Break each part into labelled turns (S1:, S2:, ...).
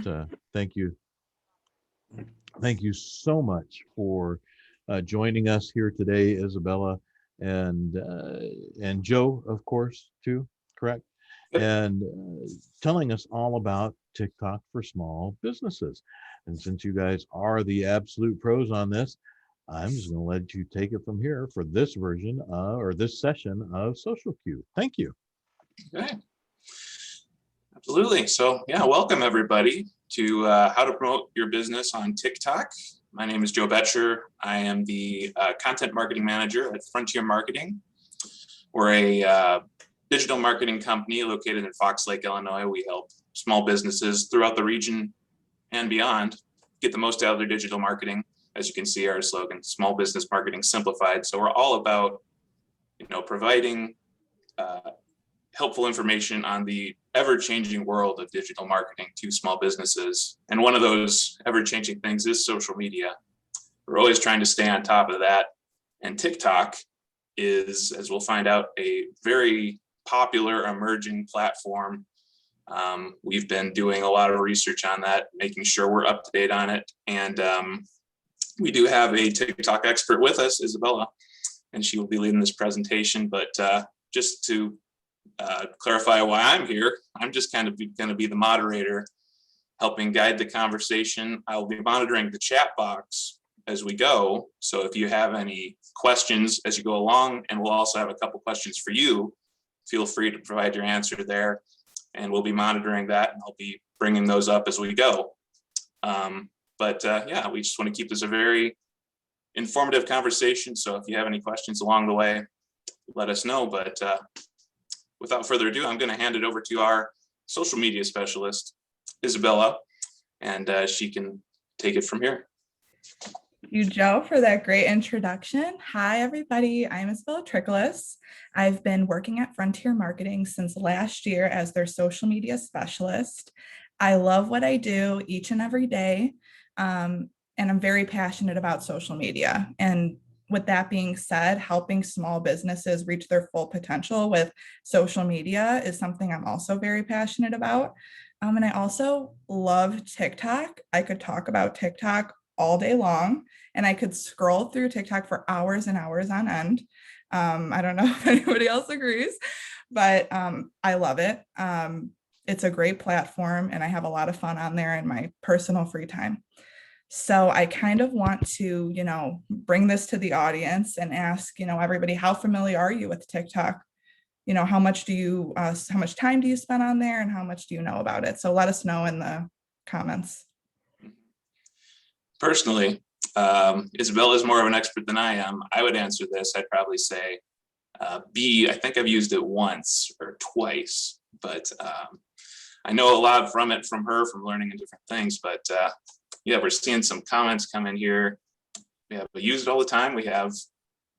S1: Thank you. Thank you so much for joining us here today, Isabella, and uh, and Joe, of course, too. Correct,
S2: Yep.
S1: and telling us all about TikTok for small businesses. And since you guys are the absolute pros on this, I'm just going to let you take it from here for this version or this session of Social Q. Thank you.
S2: Okay. Absolutely. So yeah, welcome everybody to How to Promote Your Business on TikTok. My name is Joe Betcher. I am the Content Marketing Manager at Frontier Marketing. We're a digital marketing company located in Fox Lake, Illinois. We help small businesses throughout the region and beyond get the most out of their digital marketing. As you can see, our slogan, Small Business Marketing Simplified. So we're all about, providing helpful information on the ever-changing world of digital marketing to small businesses. And one of those ever-changing things is social media. We're always trying to stay on top of that. And TikTok is, as we'll find out, a very popular emerging platform. We've been doing a lot of research on that, making sure we're up to date on it. And we do have a TikTok expert with us, Isabella, and she will be leading this presentation. But just to clarify why I'm here, I'm just kind of going to be the moderator, helping guide the conversation. I'll be monitoring the chat box as we go. So if you have any questions as you go along, and we'll also have a couple questions for you, feel free to provide your answer there, and we'll be monitoring that, and I'll be bringing those up as we go. Yeah, we just want to keep this a very informative conversation. So if you have any questions along the way, let us know. But without further ado, I'm going to hand it over to our social media specialist, Isabella, and she can take it from here.
S3: Thank you, Joe, for that great introduction. Hi, everybody. I'm Isabella Trickolas. I've been working at Frontier Marketing since last year as their social media specialist. I love what I do each and every day, and I'm very passionate about social media. And with that being said, helping small businesses reach their full potential with social media is something I'm also very passionate about. And I also love TikTok. I could talk about TikTok all day long, and I could scroll through TikTok for hours and hours on end. I don't know if anybody else agrees, but I love it. It's a great platform, and I have a lot of fun on there in my personal free time. So I kind of want to, bring this to the audience and ask, everybody, how familiar are you with TikTok? How much time do you spend on there, and how much do you know about it? So let us know in the comments.
S2: Personally, Isabella is more of an expert than I am. I would answer this. I'd probably say B. I think I've used it once or twice, but I know a lot from her, from learning in different things. But yeah, we're seeing some comments come in here. We use it all the time. We have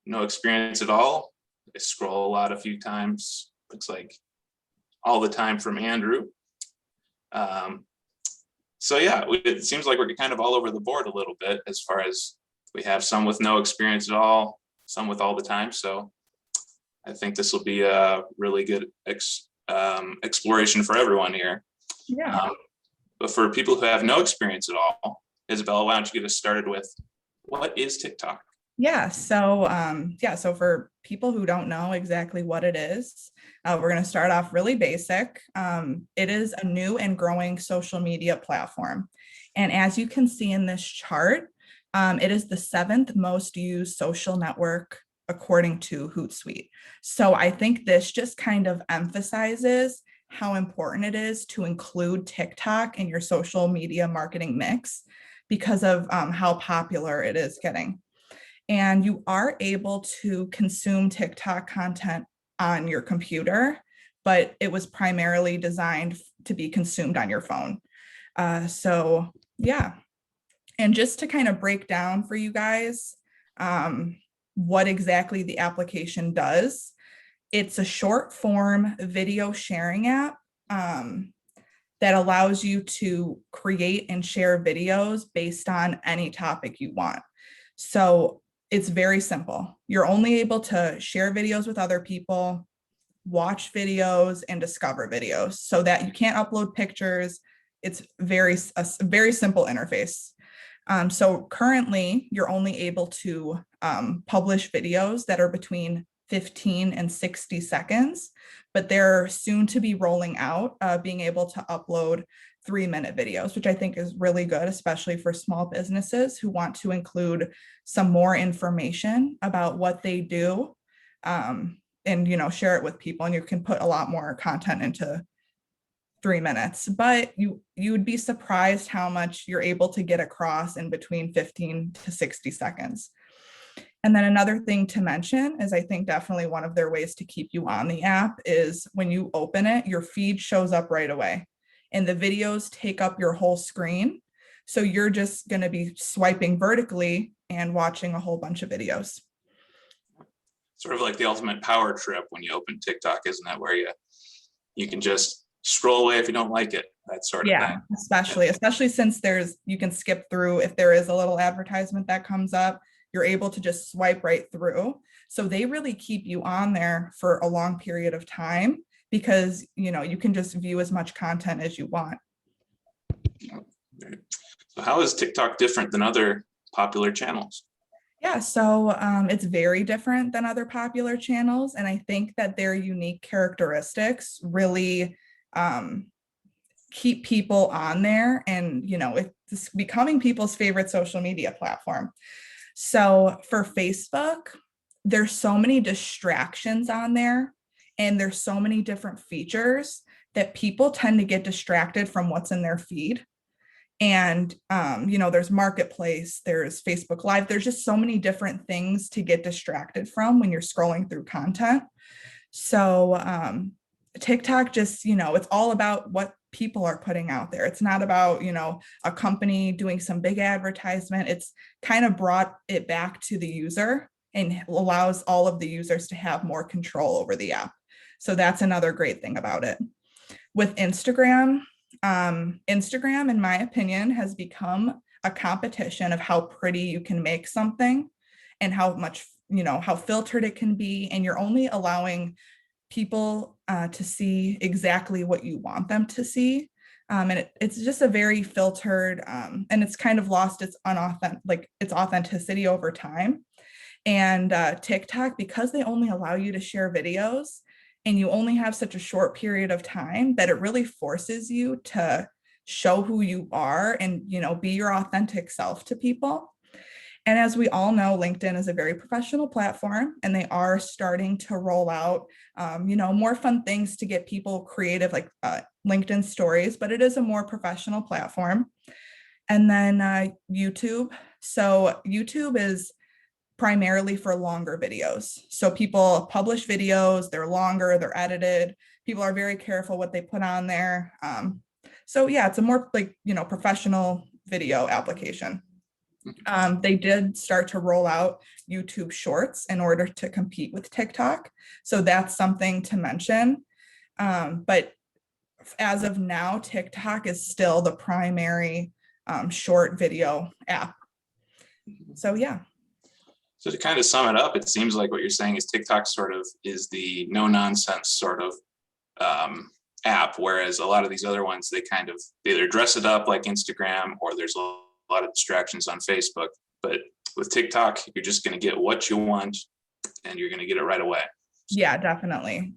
S2: no experience at all. I scroll a few times. Looks like all the time from Andrew. So yeah, it seems like we're kind of all over the board a little bit, as far as we have some with no experience at all, some with all the time. So I think this will be a really good exploration for everyone here.
S3: Yeah.
S2: But for people who have no experience at all, Isabella, why don't you get us started with what is TikTok?
S3: Yeah. So for people who don't know exactly what it is, we're going to start off really basic. It is a new and growing social media platform. And as you can see in this chart, it is the 7th most used social network according to Hootsuite. So I think this just kind of emphasizes how important it is to include TikTok in your social media marketing mix because of how popular it is getting. And you are able to consume TikTok content on your computer, but it was primarily designed to be consumed on your phone. So yeah. And just to kind of break down for you guys what exactly the application does, it's a short form video sharing app that allows you to create and share videos based on any topic you want. So it's very simple. You're only able to share videos with other people, watch videos, and discover videos, so that you can't upload pictures. It's a very simple interface. So currently, you're only able to publish videos that are between 15 and 60 seconds, but they're soon to be rolling out being able to upload 3-minute videos, which I think is really good, especially for small businesses who want to include some more information about what they do, and share it with people. And you can put a lot more content into 3 minutes, but you'd be surprised how much you're able to get across in between 15 to 60 seconds. And then another thing to mention is I think definitely one of their ways to keep you on the app is when you open it, your feed shows up right away and the videos take up your whole screen. So you're just going to be swiping vertically and watching a whole bunch of videos.
S2: Sort of like the ultimate power trip when you open TikTok, isn't that, where you can just scroll away if you don't like it, that sort of thing.
S3: Especially since you can skip through if there is a little advertisement that comes up, you're able to just swipe right through. So they really keep you on there for a long period of time because you can just view as much content as you want.
S2: So how is TikTok different than other popular channels?
S3: Yeah, so it's very different than other popular channels, and I think that their unique characteristics really keep people on there, and it's becoming people's favorite social media platform. So for Facebook, there's so many distractions on there, and there's so many different features that people tend to get distracted from what's in their feed. And there's Marketplace, there's Facebook Live, there's just so many different things to get distracted from when you're scrolling through content. So TikTok just, it's all about what people are putting out there. It's not about, a company doing some big advertisement. It's kind of brought it back to the user and allows all of the users to have more control over the app. So that's another great thing about it. With Instagram, in my opinion, has become a competition of how pretty you can make something and how much, how filtered it can be. And you're only allowing people to see exactly what you want them to see. And it's just a very filtered, and it's kind of lost its authenticity over time. And TikTok, because they only allow you to share videos and you only have such a short period of time, that it really forces you to show who you are and, be your authentic self to people. And as we all know, LinkedIn is a very professional platform, and they are starting to roll out, more fun things to get people creative, like LinkedIn stories, but it is a more professional platform. And then YouTube. So YouTube is primarily for longer videos. So people publish videos, they're longer, they're edited. People are very careful what they put on there. So yeah, it's a more professional video application. They did start to roll out YouTube Shorts in order to compete with TikTok. So that's something to mention. But as of now, TikTok is still the primary short video app. So yeah.
S2: So to kind of sum it up, it seems like what you're saying is TikTok sort of is the no nonsense sort of app, whereas a lot of these other ones, they either dress it up like Instagram, or there's a lot of distractions on Facebook. But with TikTok, you're just going to get what you want and you're going to get it right away.
S3: Yeah, definitely.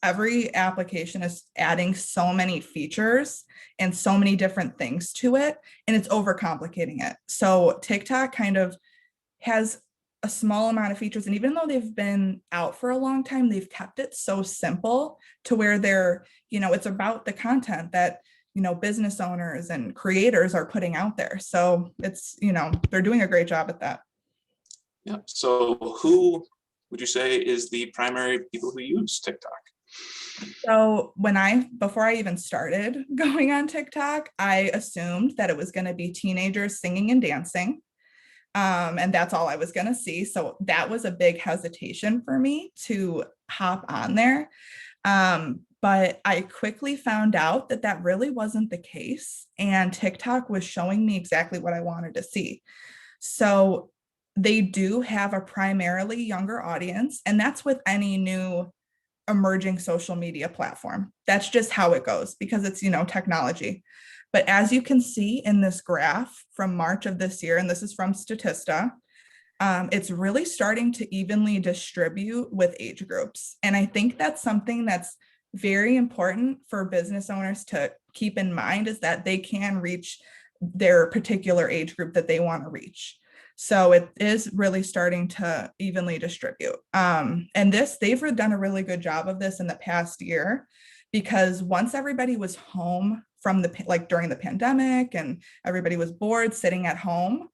S3: Every application is adding so many features and so many different things to it, and it's overcomplicating it. So TikTok kind of has a small amount of features, and even though they've been out for a long time, they've kept it so simple to where it's about the content that business owners and creators are putting out there. So it's they're doing a great job at that.
S2: Yeah. So who would you say is the primary people who use TikTok?
S3: So before I even started going on TikTok, I assumed that it was going to be teenagers singing and dancing. And that's all I was going to see. So that was a big hesitation for me to hop on there. But I quickly found out that that really wasn't the case. And TikTok was showing me exactly what I wanted to see. So they do have a primarily younger audience. And that's with any new emerging social media platform. That's just how it goes because it's, technology. But as you can see in this graph from March of this year, and this is from Statista, it's really starting to evenly distribute with age groups. And I think that's something that's very important for business owners to keep in mind, is that they can reach their particular age group that they want to reach. So it is really starting to evenly distribute. And they've done a really good job of this in the past year, because once everybody was home from during the pandemic and everybody was bored sitting at home,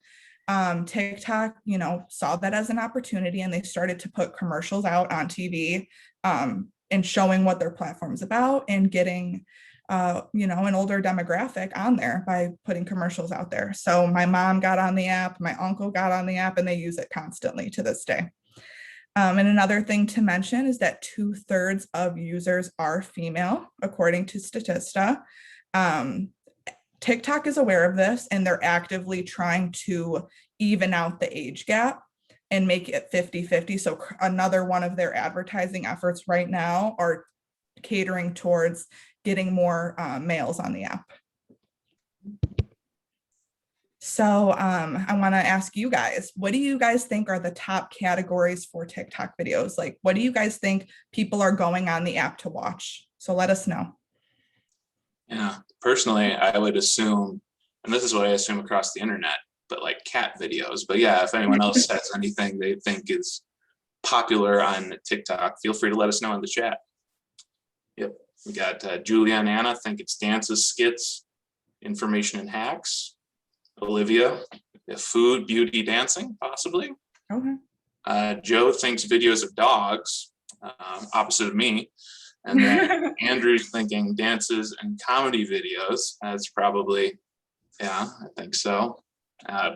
S3: TikTok, saw that as an opportunity, and they started to put commercials out on TV, and showing what their platform's about, and getting, an older demographic on there by putting commercials out there. So my mom got on the app, my uncle got on the app, and they use it constantly to this day. And another thing to mention is that 2/3 of users are female, according to Statista. TikTok is aware of this, and they're actively trying to even out the age gap and make it 50-50. So another one of their advertising efforts right now are catering towards getting more males on the app. So I want to ask you guys, what do you guys think are the top categories for TikTok videos? Like, what do you guys think people are going on the app to watch? So let us know.
S2: Yeah, personally, I would assume, and this is what I assume across the internet, but like cat videos. But yeah, if anyone else has anything they think is popular on TikTok, feel free to let us know in the chat. Yep, we got Julia and Anna think it's dances, skits, information and hacks. Olivia, food, beauty, dancing, possibly.
S3: Okay.
S2: Joe thinks videos of dogs, opposite of me. And then Andrew's thinking dances and comedy videos. That's probably, yeah, I think so.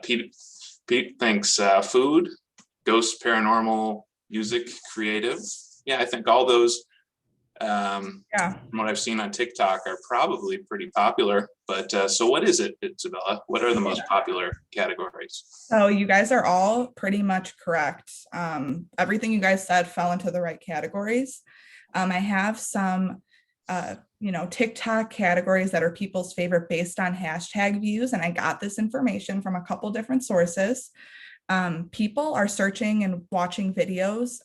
S2: Pete thinks food, ghost, paranormal, music, creative. Yeah, I think all those, from what I've seen on TikTok, are probably pretty popular. But so what is it, Isabella? What are the most popular categories?
S3: So you guys are all pretty much correct. Everything you guys said fell into the right categories. I have some, TikTok categories that are people's favorite based on hashtag views. And I got this information from a couple different sources. People are searching and watching videos,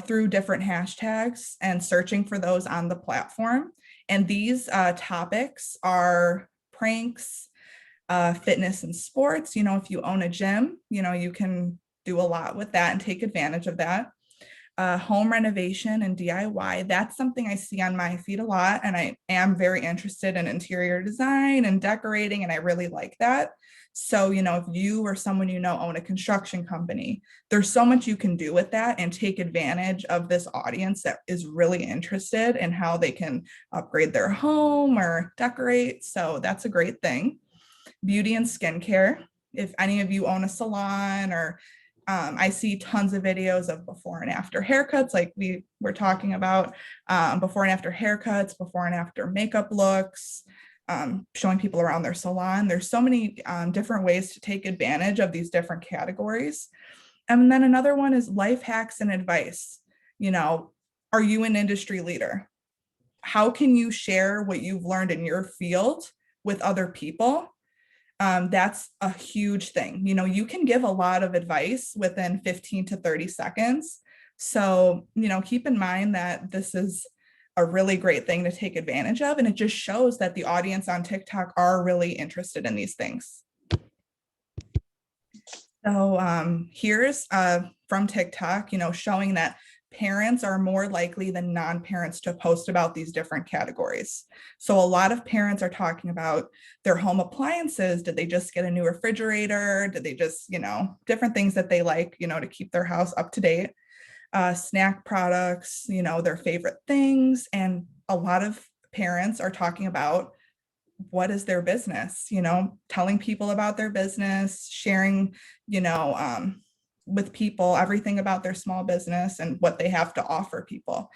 S3: through different hashtags and searching for those on the platform. And these topics are pranks, fitness and sports. If you own a gym, you can do a lot with that and take advantage of that. Home renovation and DIY. That's something I see on my feed a lot. And I am very interested in interior design and decorating, and I really like that. So, if you or someone own a construction company, there's so much you can do with that and take advantage of this audience that is really interested in how they can upgrade their home or decorate. So that's a great thing. Beauty and skincare. If any of you own a salon, or I see tons of videos of before and after haircuts, like we were talking about, before and after haircuts, before and after makeup looks, showing people around their salon. There's so many different ways to take advantage of these different categories. And then another one is life hacks and advice. Are you an industry leader? How can you share what you've learned in your field with other people? That's a huge thing. You can give a lot of advice within 15 to 30 seconds. So, keep in mind that this is a really great thing to take advantage of. And it just shows that the audience on TikTok are really interested in these things. So here's from TikTok, showing that parents are more likely than non-parents to post about these different categories. So a lot of parents are talking about their home appliances. Did they just get a new refrigerator? Did they just, different things that they like, to keep their house up to date. Snack products, their favorite things. And a lot of parents are talking about what is their business, telling people about their business, sharing, with people, everything about their small business and what they have to offer people.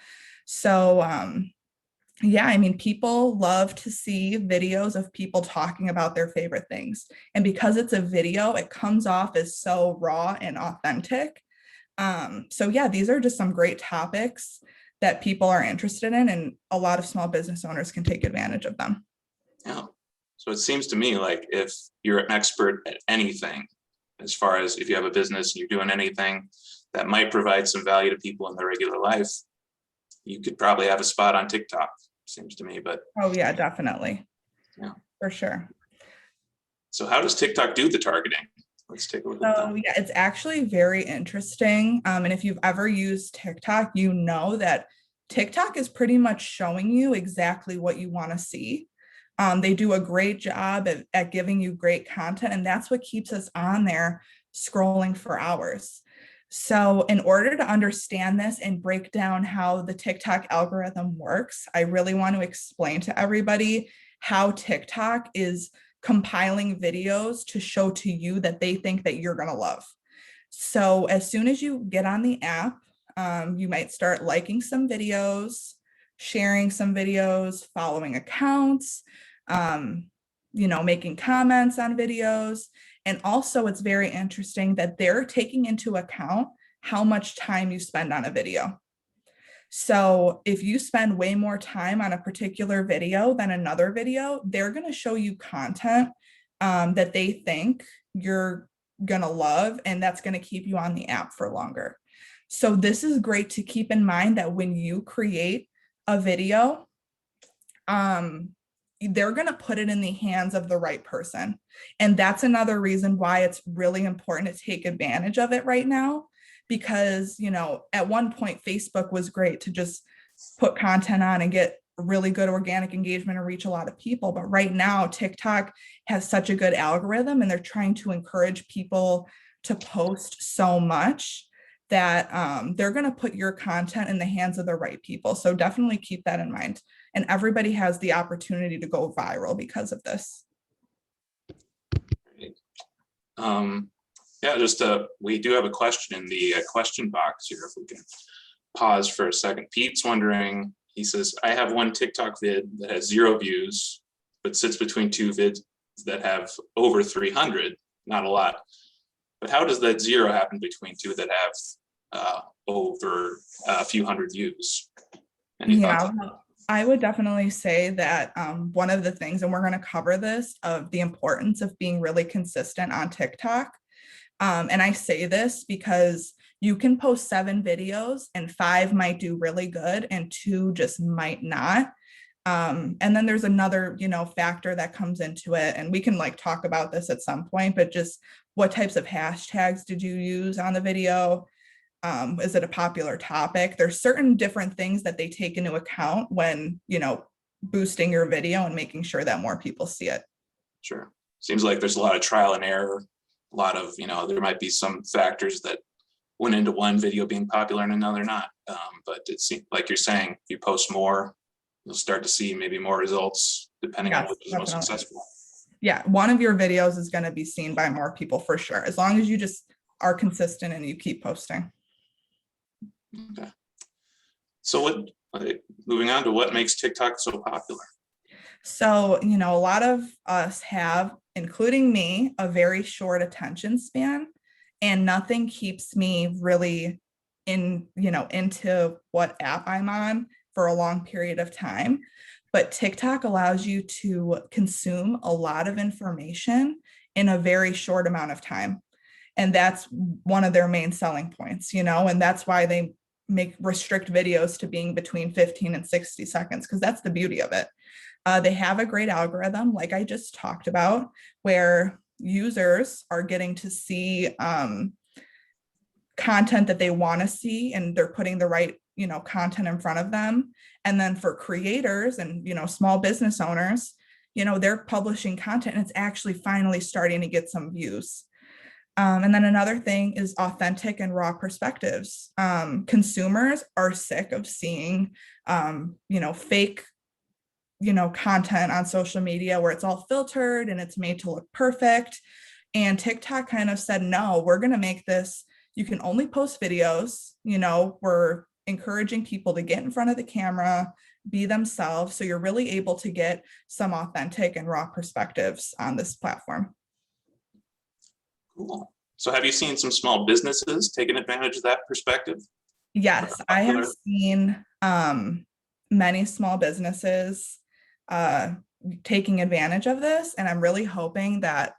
S3: So, people love to see videos of people talking about their favorite things. And because it's a video, it comes off as so raw and authentic. These are just some great topics that people are interested in, and a lot of small business owners can take advantage of them.
S2: Yeah. So it seems to me like if you're an expert at anything, as far as if you have a business and you're doing anything that might provide some value to people in their regular life, you could probably have a spot on TikTok, seems to me. But
S3: Oh yeah, definitely.
S2: Yeah.
S3: For sure.
S2: So how does TikTok do the targeting? Let's take a look at
S3: So
S2: that.
S3: yeah, it's actually very interesting. And if you've ever used TikTok, you know that TikTok is pretty much showing you exactly what you want to see. They do a great job at giving you great content, and that's what keeps us on there scrolling for hours. So in order to understand this and break down how the TikTok algorithm works, I really want to explain to everybody how TikTok is compiling videos to show to you that they think that you're going to love. So as soon as you get on the app, you might start liking some videos, sharing some videos, following accounts, making comments on videos. And also it's very interesting that they're taking into account how much time you spend on a video. So if you spend way more time on a particular video than another video, they're going to show you content that they think you're going to love, and that's going to keep you on the app for longer. So this is great to keep in mind that when you create a video, they're going to put it in the hands of the right person. And that's another reason why it's really important to take advantage of it right now. Because, at one point, Facebook was great to just put content on and get really good organic engagement and reach a lot of people. But right now, TikTok has such a good algorithm, and they're trying to encourage people to post so much that they're going to put your content in the hands of the right people. So definitely keep that in mind. And everybody has the opportunity to go viral because of this.
S2: We do have a question in the question box here. If we can pause for a second. Pete's wondering, he says, I have one TikTok vid that has 0 views, but sits between 2 vids that have over 300, not a lot. But how does that 0 happen between 2 that have over a few hundred views? Any thoughts on that?
S3: I would definitely say that one of the things, and we're going to cover this, of the importance of being really consistent on TikTok. And I say this because you can post 7 videos and 5 might do really good and 2 just might not. And then there's another, factor that comes into it. And we can talk about this at some point, but just what types of hashtags did you use on the video? Is it a popular topic? There's certain different things that they take into account when, boosting your video and making sure that more people see it.
S2: Sure. Seems like there's a lot of trial and error. A lot of, there might be some factors that went into one video being popular and another not. But it seems like you're saying, if you post more, you'll start to see maybe more results depending on which is most successful.
S3: Yeah, one of your videos is going to be seen by more people for sure, as long as you just are consistent and you keep posting.
S2: Okay. So moving on to what makes TikTok so popular?
S3: So, a lot of us have, including me, a very short attention span, and nothing keeps me really into what app I'm on for a long period of time. But TikTok allows you to consume a lot of information in a very short amount of time. And that's one of their main selling points, and that's why they restrict videos to being between 15 and 60 seconds, because that's the beauty of it. They have a great algorithm, like I just talked about, where users are getting to see content that they want to see, and they're putting the right, content in front of them. And then for creators and, small business owners, they're publishing content and it's actually finally starting to get some views. And then another thing is authentic and raw perspectives. Consumers are sick of seeing, fake, content on social media where it's all filtered and it's made to look perfect. And TikTok kind of said, no, we're going to make this, you can only post videos, we're encouraging people to get in front of the camera, be themselves. So you're really able to get some authentic and raw perspectives on this platform.
S2: Cool. So have you seen some small businesses taking advantage of that perspective?
S3: Yes, I have seen Many small businesses taking advantage of this, and I'm really hoping that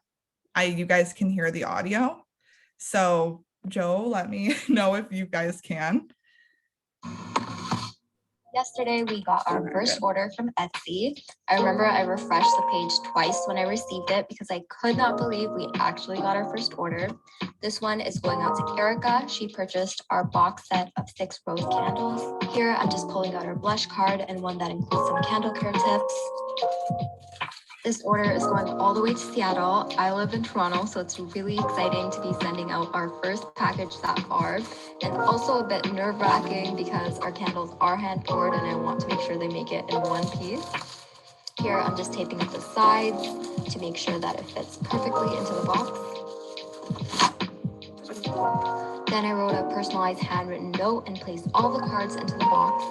S3: you guys can hear the audio. So Joe, let me know if you guys can.
S4: Yesterday, we got our first order from Etsy. I remember I refreshed the page twice when I received it because I could not believe we actually got our first order. This one is going out to Erica. She purchased our box set of 6 rose candles. Here, I'm just pulling out her blush card and one that includes some candle care tips. This order is going all the way to Seattle. I live in Toronto, so it's really exciting to be sending out our first package that far, and also a bit nerve-wracking because our candles are hand poured and I want to make sure they make it in one piece. Here, I'm just taping up the sides to make sure that it fits perfectly into the box. Then I wrote a personalized handwritten note and placed all the cards into the box.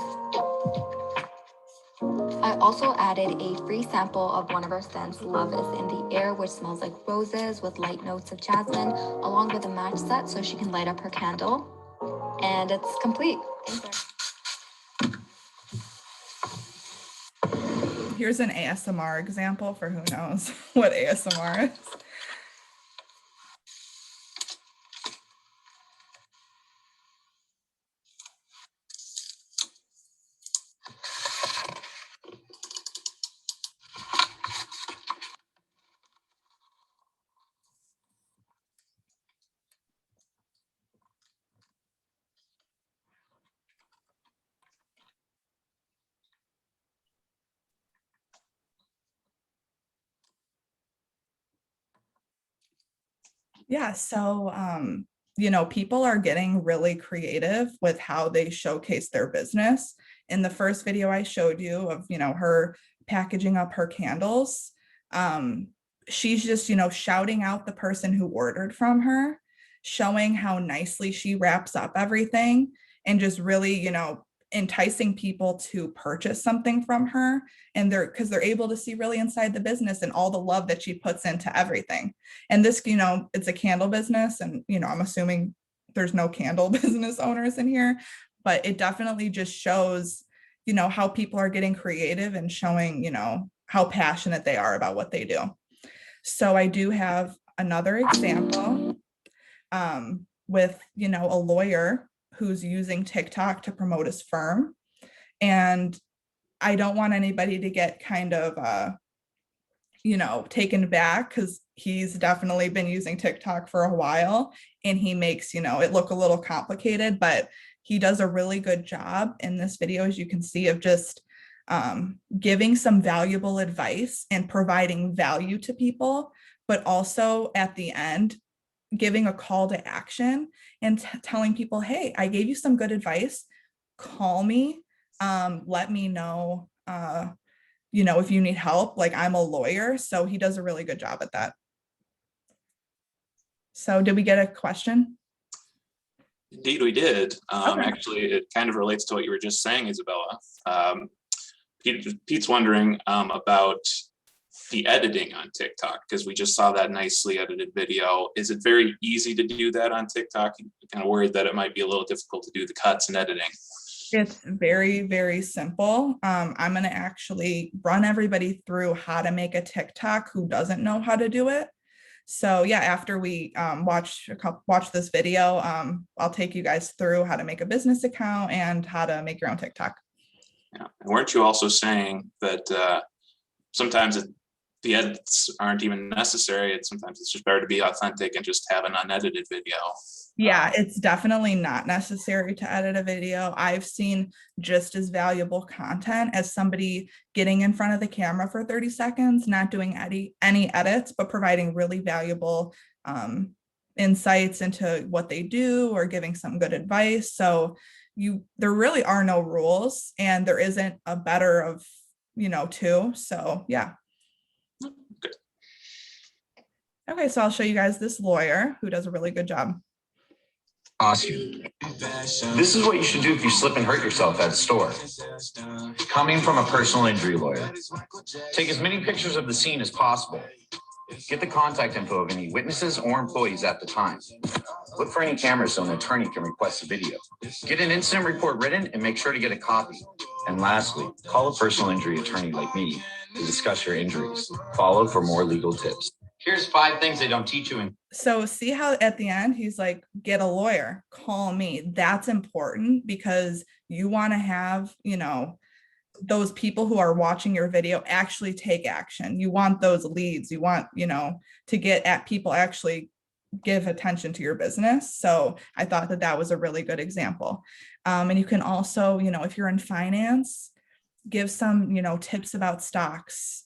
S4: I also added a free sample of one of our scents, Love is in the Air, which smells like roses with light notes of jasmine, along with a match set so she can light up her candle. And it's complete.
S3: Here's an ASMR example for who knows what ASMR is. Yeah, so people are getting really creative with how they showcase their business. In the first video I showed you of, her packaging up her candles, she's just, shouting out the person who ordered from her, showing how nicely she wraps up everything, and just really, enticing people to purchase something from her. And because they're able to see really inside the business and all the love that she puts into everything. And this, it's a candle business, and, I'm assuming there's no candle business owners in here, but it definitely just shows, how people are getting creative and showing, how passionate they are about what they do. So I do have another example with, a lawyer who's using TikTok to promote his firm. And I don't want anybody to get kind of, taken back, because he's definitely been using TikTok for a while, and he makes, it look a little complicated, but he does a really good job in this video, as you can see, of just giving some valuable advice and providing value to people, but also at the end, giving a call to action and telling people, hey, I gave you some good advice, call me, let me know, if you need help, like I'm a lawyer. So he does a really good job at that. So did we get a question?
S2: Indeed, we did.
S3: Okay.
S2: Actually, it kind of relates to what you were just saying, Isabella. Pete's wondering about the editing on TikTok, because we just saw that nicely edited video. Is it very easy to do that on TikTok? I'm kind of worried that it might be a little difficult to do the cuts and editing.
S3: It's very, very simple. I'm going to actually run everybody through how to make a TikTok who doesn't know how to do it. So yeah, after we watch this video, I'll take you guys through how to make a business account and how to make your own TikTok.
S2: Yeah. And weren't you also saying that sometimes the edits aren't even necessary? Sometimes it's just better to be authentic and just have an unedited video.
S3: Yeah, it's definitely not necessary to edit a video. I've seen just as valuable content as somebody getting in front of the camera for 30 seconds, not doing any edits, but providing really valuable insights into what they do or giving some good advice. So there really are no rules, and there isn't a better of, two. So yeah.
S2: Good.
S3: Okay, so I'll show you guys this lawyer who does a really good job.
S5: Awesome. This is what you should do if you slip and hurt yourself at a store. Coming from a personal injury lawyer, take as many pictures of the scene as possible. Get the contact info of any witnesses or employees at the time. Look for any cameras so an attorney can request a video. Get an incident report written and make sure to get a copy. And lastly, call a personal injury attorney like me to discuss your injuries. Follow for more legal tips. Here's 5 things they don't teach you in.
S3: So see how at the end, he's like, get a lawyer, call me. That's important because you want to have, those people who are watching your video actually take action. You want those leads. You want, to get at people actually give attention to your business. So I thought that that was a really good example. And you can also, if you're in finance, give some, tips about stocks,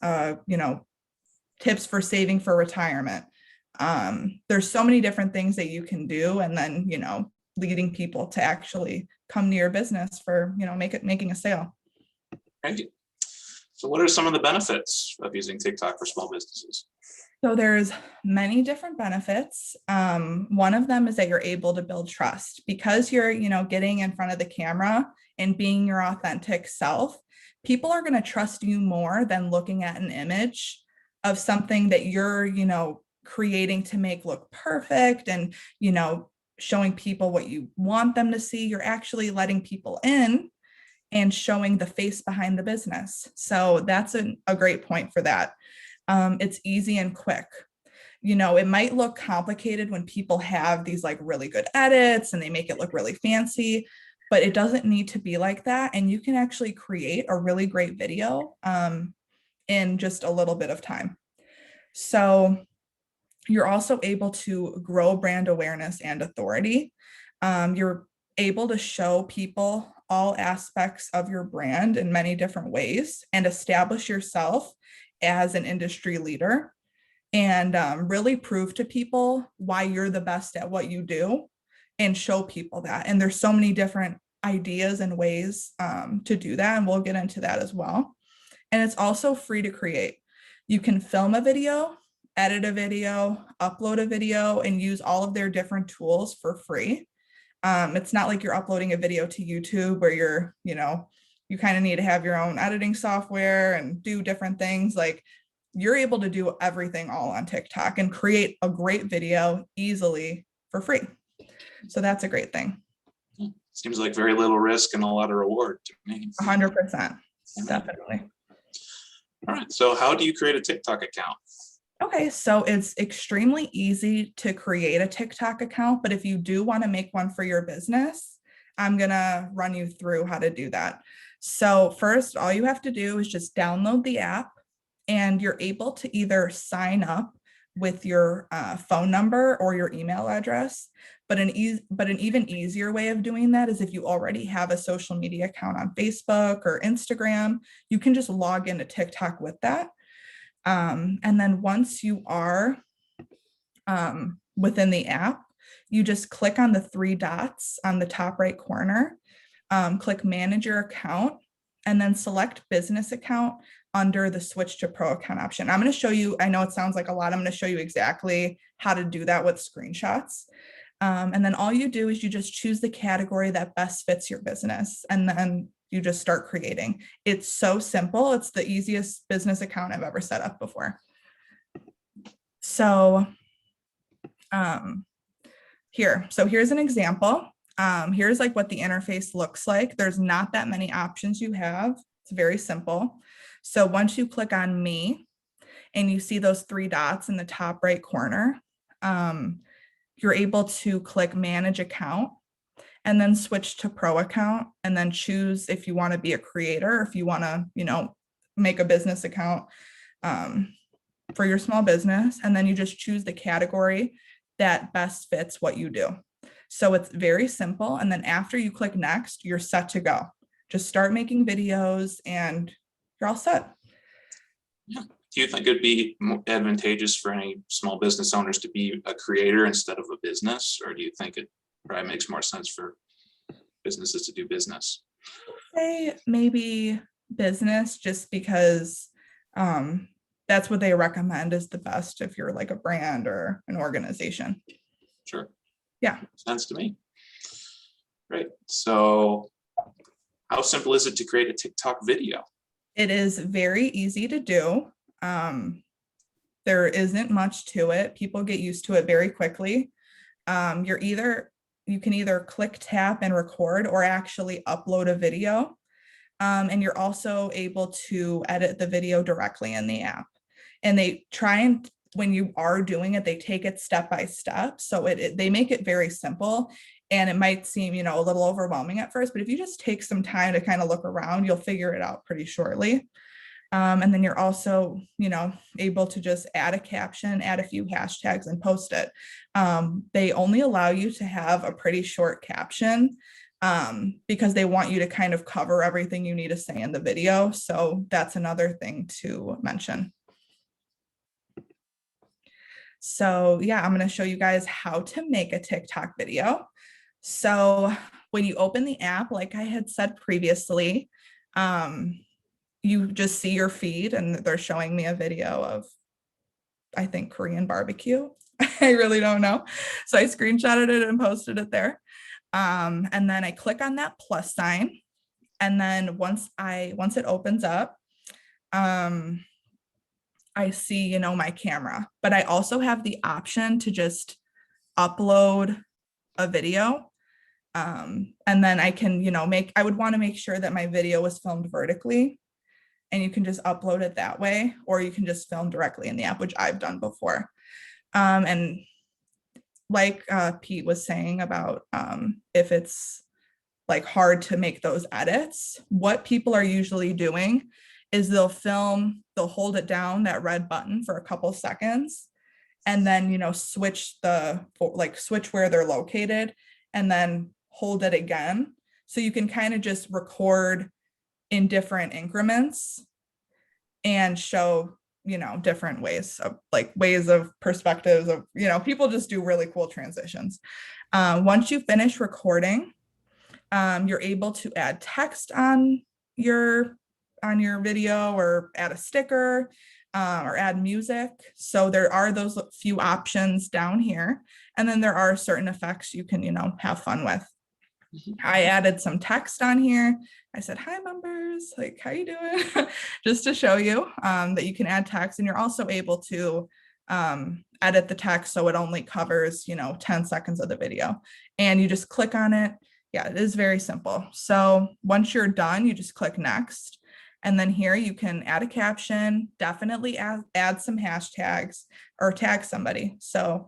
S3: tips for saving for retirement. There's so many different things that you can do. And then, leading people to actually come to your business for, making a sale.
S2: Thank you. So what are some of the benefits of using TikTok for small businesses?
S3: So there's many different benefits. One of them is that you're able to build trust because you're, getting in front of the camera and being your authentic self. People are going to trust you more than looking at an image of something that you're, creating to make look perfect and, showing people what you want them to see. You're actually letting people in and showing the face behind the business. So that's a great point for that. It's easy and quick. It might look complicated when people have these like really good edits and they make it look really fancy, but it doesn't need to be like that. And you can actually create a really great video in just a little bit of time. So you're also able to grow brand awareness and authority. You're able to show people all aspects of your brand in many different ways and establish yourself as an industry leader and really prove to people why you're the best at what you do and show people that. And there's so many different ideas and ways to do that. And we'll get into that as well. And it's also free to create. You can film a video, edit a video, upload a video, and use all of their different tools for free. It's not like you're uploading a video to YouTube where you're, you kind of need to have your own editing software and do different things. Like you're able to do everything all on TikTok and create a great video easily for free. So that's a great thing.
S2: Seems like very little risk and a lot of reward to me.
S3: 100%, definitely.
S2: All right, so how do you create a TikTok account?
S3: Okay, so it's extremely easy to create a TikTok account, but if you do want to make one for your business, I'm going to run you through how to do that. So first, all you have to do is just download the app and you're able to either sign up with your phone number or your email address. But an even easier way of doing that is if you already have a social media account on Facebook or Instagram, you can just log into TikTok with that. And then once you are within the app, you just click on the 3 dots on the top right corner, click manage your account, and then select business account under the switch to pro account option. I'm going to show you, I know it sounds like a lot, I'm going to show you exactly how to do that with screenshots. And then all you do is you just choose the category that best fits your business. And then you just start creating. It's so simple. It's the easiest business account I've ever set up before. So here's an example. Here's like what the interface looks like. There's not that many options you have. It's very simple. So once you click on me and you see those 3 dots in the top right corner, you're able to click manage account and then switch to pro account and then choose if you want to be a creator, if you want to, make a business account for your small business. And then you just choose the category that best fits what you do. So it's very simple. And then after you click next, you're set to go. Just start making videos and you're all set.
S2: Yeah. Do you think it'd be more advantageous for any small business owners to be a creator instead of a business? Or do you think it probably makes more sense for businesses to do business?
S3: Say maybe business, just because that's what they recommend is the best if you're like a brand or an organization.
S2: Sure.
S3: Yeah.
S2: Makes sense to me. Great. So how simple is it to create a TikTok video?
S3: It is very easy to do. There isn't much to it. People get used to it very quickly. You can either click, tap, and record, or actually upload a video. And you're also able to edit the video directly in the app. And they try and, when you are doing it, they take it step by step. So they make it very simple. And it might seem, a little overwhelming at first, but if you just take some time to kind of look around, you'll figure it out pretty shortly. And then you're also, able to just add a caption, add a few hashtags, and post it. They only allow you to have a pretty short caption because they want you to kind of cover everything you need to say in the video. So that's another thing to mention. So yeah, I'm going to show you guys how to make a TikTok video. So when you open the app, like I had said previously, you just see your feed and they're showing me a video of, I think, Korean barbecue. I really don't know. So I screenshotted it and posted it there. And then I click on that plus sign. And then once it opens up, I see, my camera, but I also have the option to just upload a video. And then I can, I would want to make sure that my video was filmed vertically, and you can just upload it that way, or you can just film directly in the app, which I've done before. And like Pete was saying about if it's like hard to make those edits, what people are usually doing is they'll hold it down, that red button, for a couple seconds, and then, switch where they're located, and then hold it again. So you can kind of just record in different increments and show, different ways of perspectives of, people just do really cool transitions. Once you finish recording, you're able to add text on your video, or add a sticker, or add music. So there are those few options down here. And then there are certain effects you can, have fun with. I added some text on here. I said, "Hi members, like, how you doing?" Just to show you that you can add text, and you're also able to edit the text so it only covers, 10 seconds of the video. And you just click on it. Yeah, it is very simple. So once you're done, you just click next. And then here you can add a caption, definitely add some hashtags, or tag somebody. So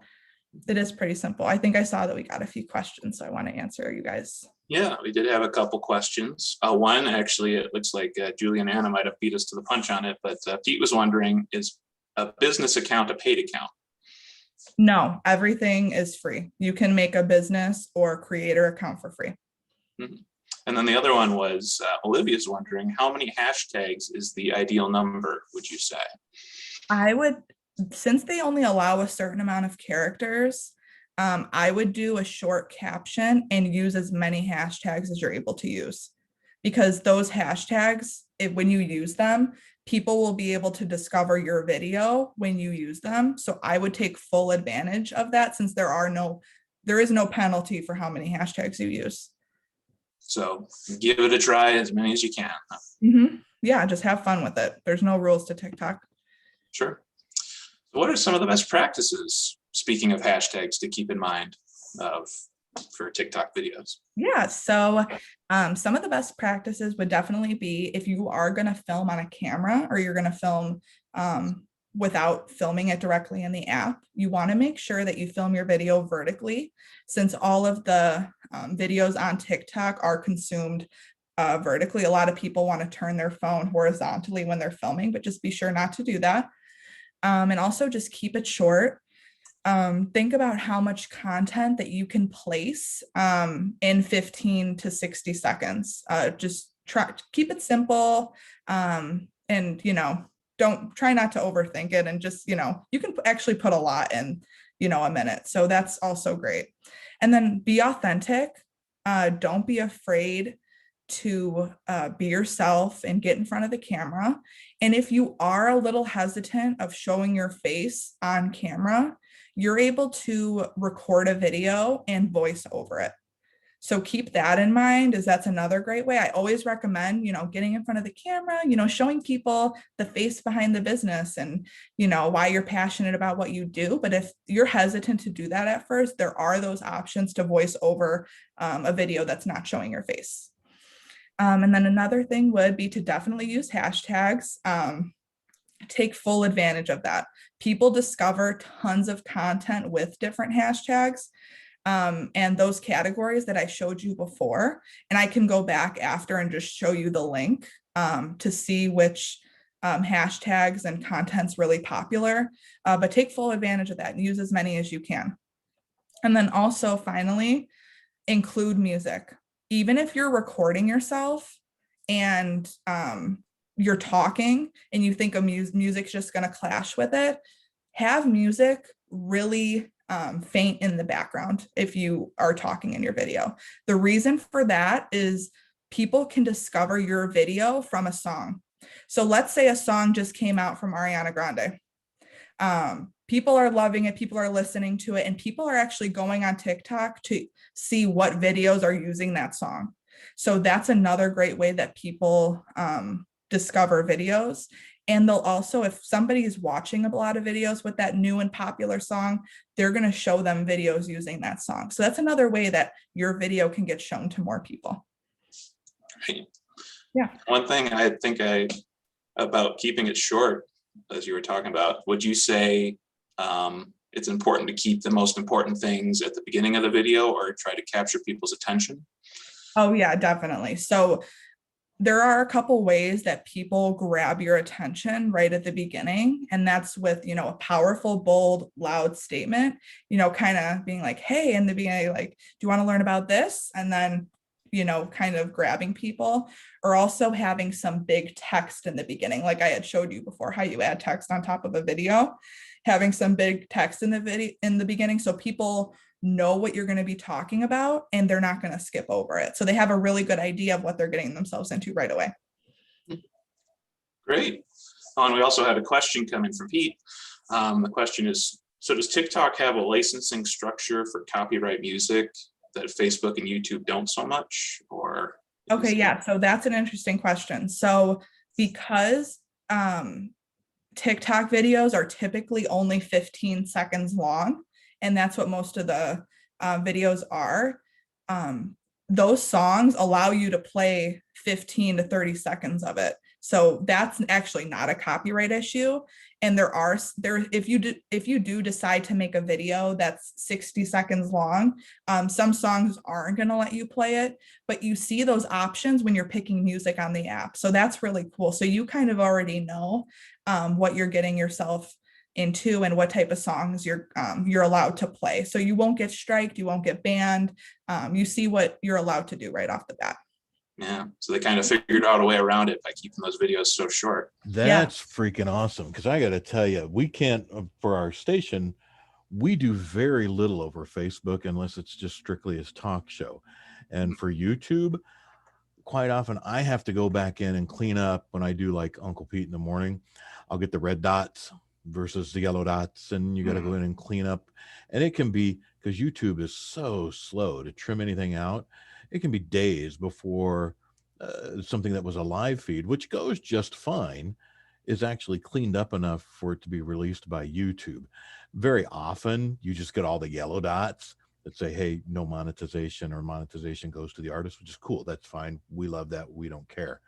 S3: it is pretty simple. I think I saw that we got a few questions, so I want to answer you guys.
S2: Yeah, we did have a couple questions. One, actually, it looks like Julie and Anna might have beat us to the punch on it, but Pete was wondering, is a business account a paid account?
S3: No, everything is free. You can make a business or creator account for free.
S2: Mm-hmm. And then the other one was Olivia's wondering, how many hashtags is the ideal number, would you say? Since they only allow a certain amount of characters, I would do a short caption and use as many hashtags as you're able to use, because those hashtags, when you use them, people will be able to discover your video when you use them. So I would take full advantage of that, since there is no penalty for how many hashtags you use. So give it a try, as many as you can.
S3: Mm-hmm. Yeah, just have fun with it. There's no rules to TikTok.
S2: Sure. So what are some of the best practices, speaking of hashtags, to keep in mind for TikTok videos?
S3: Yeah, so some of the best practices would definitely be, if you are going to film on a camera, or you're going to film without filming it directly in the app, you want to make sure that you film your video vertically, since all of the videos on TikTok are consumed vertically. A lot of people want to turn their phone horizontally when they're filming, but just be sure not to do that. And also just keep it short. Think about how much content that you can place in 15 to 60 seconds. Just keep it simple, and don't try not to overthink it, and just, you can actually put a lot in, a minute. So that's also great. And then be authentic. Don't be afraid to be yourself and get in front of the camera. And if you are a little hesitant of showing your face on camera, you're able to record a video and voice over it. So keep that in mind, as that's another great way. I always recommend, getting in front of the camera, showing people the face behind the business and, why you're passionate about what you do. But if you're hesitant to do that at first, there are those options to voice over a video that's not showing your face. And then another thing would be to definitely use hashtags. Take full advantage of that. People discover tons of content with different hashtags. And those categories that I showed you before, and I can go back after and just show you the link to see which hashtags and content's really popular, but take full advantage of that and use as many as you can. And then also finally, include music. Even if you're recording yourself and you're talking and you think music's just going to clash with it, have music really faint in the background if you are talking in your video. The reason for that is people can discover your video from a song. So let's say a song just came out from Ariana Grande. People are loving it, people are listening to it, and people are actually going on TikTok to see what videos are using that song. So that's another great way that people discover videos. And they'll also, if somebody is watching a lot of videos with that new and popular song, they're going to show them videos using that song. So that's another way that your video can get shown to more people.
S2: Right.
S3: Yeah.
S2: One thing I think about keeping it short, as you were talking about, would you say it's important to keep the most important things at the beginning of the video or try to capture people's attention?
S3: Oh yeah, definitely. So there are a couple ways that people grab your attention right at the beginning. And that's with, a powerful, bold, loud statement, kind of being like, hey, in the beginning, like, do you want to learn about this? And then, kind of grabbing people, or also having some big text in the beginning. Like I had showed you before, how you add text on top of a video, having some big text in the video in the beginning. So people know what you're going to be talking about and they're not going to skip over it. So they have a really good idea of what they're getting themselves into right away.
S2: Great. And we also had a question coming from Pete. The question is, so does TikTok have a licensing structure for copyright music that Facebook and YouTube don't so much? Or
S3: okay, yeah, so that's an interesting question. So because TikTok videos are typically only 15 seconds long, and that's what most of the videos are. Those songs allow you to play 15 to 30 seconds of it. So that's actually not a copyright issue. And if you do decide to make a video that's 60 seconds long, some songs aren't going to let you play it, but you see those options when you're picking music on the app. So that's really cool. So you kind of already know what you're getting yourself into and what type of songs you're allowed to play. So you won't get striked, you won't get banned. You see what you're allowed to do right off the bat.
S2: Yeah, so they kind of figured out a way around it by keeping those videos so short.
S1: That's freaking awesome. Because I got to tell you, we can't, for our station, we do very little over Facebook unless it's just strictly as talk show. And for YouTube, quite often I have to go back in and clean up when I do like Uncle Pete in the morning. I'll get the red dots versus the yellow dots, and you got to go in and clean up. And it can be, because YouTube is so slow to trim anything out, it can be days before something that was a live feed, which goes just fine, is actually cleaned up enough for it to be released by YouTube. Very often you just get all the yellow dots that say, hey, no monetization, or monetization goes to the artist, which is cool. That's fine. We love that. We don't care.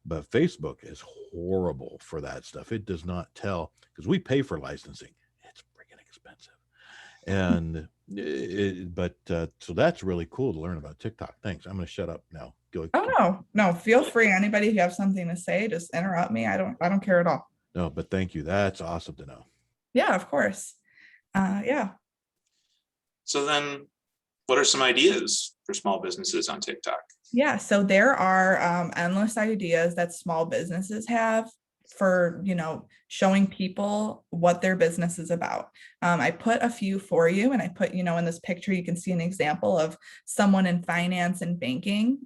S1: But Facebook is horrible for that stuff. It does not tell, because we pay for licensing. It's freaking expensive. And so that's really cool to learn about TikTok. Thanks. I'm going to shut up now. Go.
S3: Oh, no, feel free. Anybody, if you have something to say, just interrupt me. I don't care at all.
S1: No, but thank you. That's awesome to know.
S3: Yeah, of course. Yeah.
S2: So then what are some ideas for small businesses on TikTok?
S3: Yeah, so there are endless ideas that small businesses have for, showing people what their business is about. I put a few for you, and I put, in this picture, you can see an example of someone in finance and banking,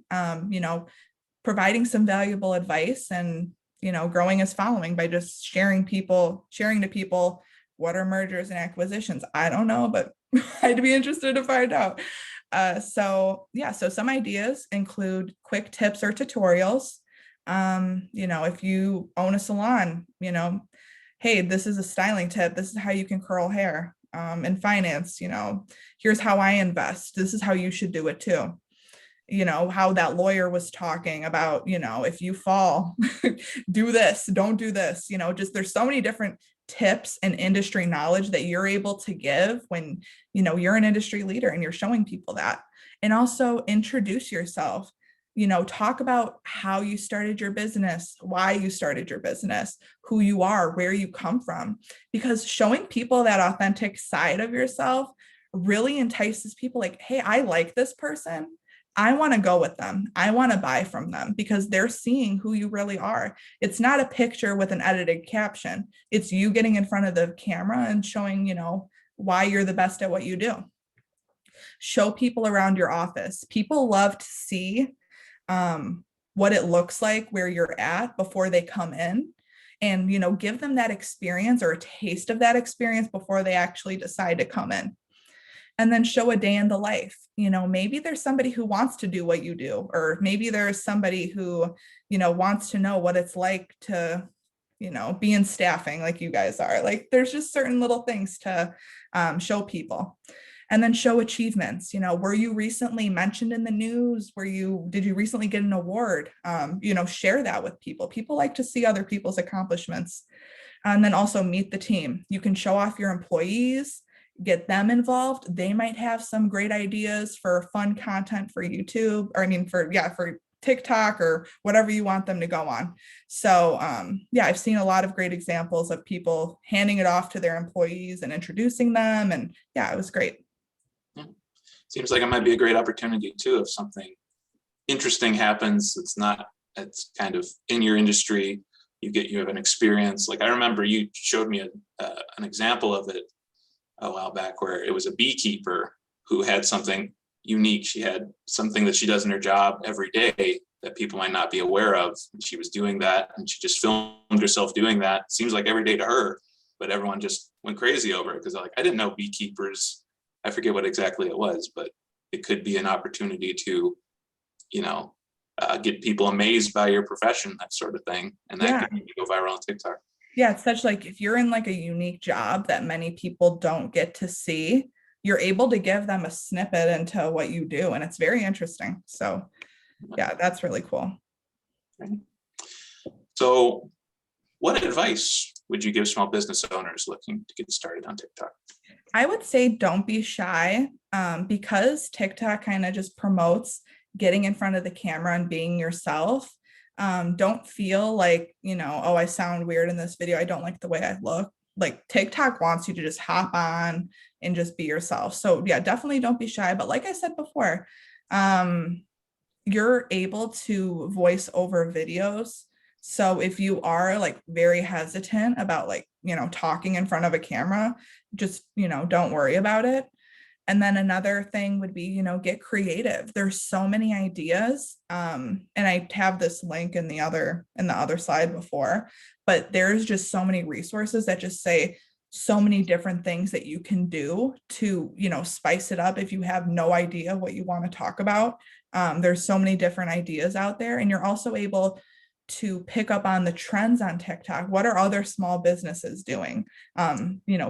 S3: providing some valuable advice and, growing his following by just sharing to people what are mergers and acquisitions. I don't know, but I'd be interested to find out. So some ideas include quick tips or tutorials. If you own a salon, hey, this is a styling tip. This is how you can curl hair. In finance, here's how I invest. This is how you should do it too. How that lawyer was talking about, if you fall, do this, don't do this, just there's so many different tips and industry knowledge that you're able to give when, you're an industry leader and you're showing people that. And also introduce yourself, talk about how you started your business, why you started your business, who you are, where you come from, because showing people that authentic side of yourself really entices people like, hey, I like this person. I want to go with them. I want to buy from them because they're seeing who you really are. It's not a picture with an edited caption. It's you getting in front of the camera and showing, why you're the best at what you do. Show people around your office. People love to see what it looks like where you're at before they come in, and, give them that experience or a taste of that experience before they actually decide to come in. And then show a day in the life. Maybe there's somebody who wants to do what you do, or maybe there's somebody who, wants to know what it's like to, be in staffing like you guys are. Like, there's just certain little things to show people. And then show achievements. Were you recently mentioned in the news? Did you recently get an award? Share that with people. People like to see other people's accomplishments. And then also meet the team. You can show off your employees, get them involved. They might have some great ideas for fun content for YouTube, or for TikTok or whatever you want them to go on. So I've seen a lot of great examples of people handing it off to their employees and introducing them. And it was great.
S2: Seems like it might be a great opportunity too, if something interesting happens. It's kind of in your industry. You have an experience. Like, I remember you showed me an example of it a while back where it was a beekeeper who had something unique. She had something that she does in her job every day that people might not be aware of. And she was doing that, and she just filmed herself doing that. Seems like every day to her, but everyone just went crazy over it because they're like, I didn't know beekeepers. I forget what exactly it was, but it could be an opportunity to, get people amazed by your profession, that sort of thing. And that could go viral on TikTok.
S3: Yeah, it's such like, if you're in like a unique job that many people don't get to see, you're able to give them a snippet into what you do. And it's very interesting. So that's really cool.
S2: So what advice would you give small business owners looking to get started on TikTok?
S3: I would say don't be shy, because TikTok kind of just promotes getting in front of the camera and being yourself. Don't feel like, oh, I sound weird in this video. I don't like the way I look. Like, TikTok wants you to just hop on and just be yourself. So definitely don't be shy. But like I said before, you're able to voice over videos. So if you are like very hesitant about talking in front of a camera, just, don't worry about it. And then another thing would be, get creative. There's so many ideas. And I have this link in the other slide before, but there's just so many resources that just say so many different things that you can do to, spice it up if you have no idea what you want to talk about. There's so many different ideas out there, and you're also able to pick up on the trends on TikTok. What are other small businesses doing?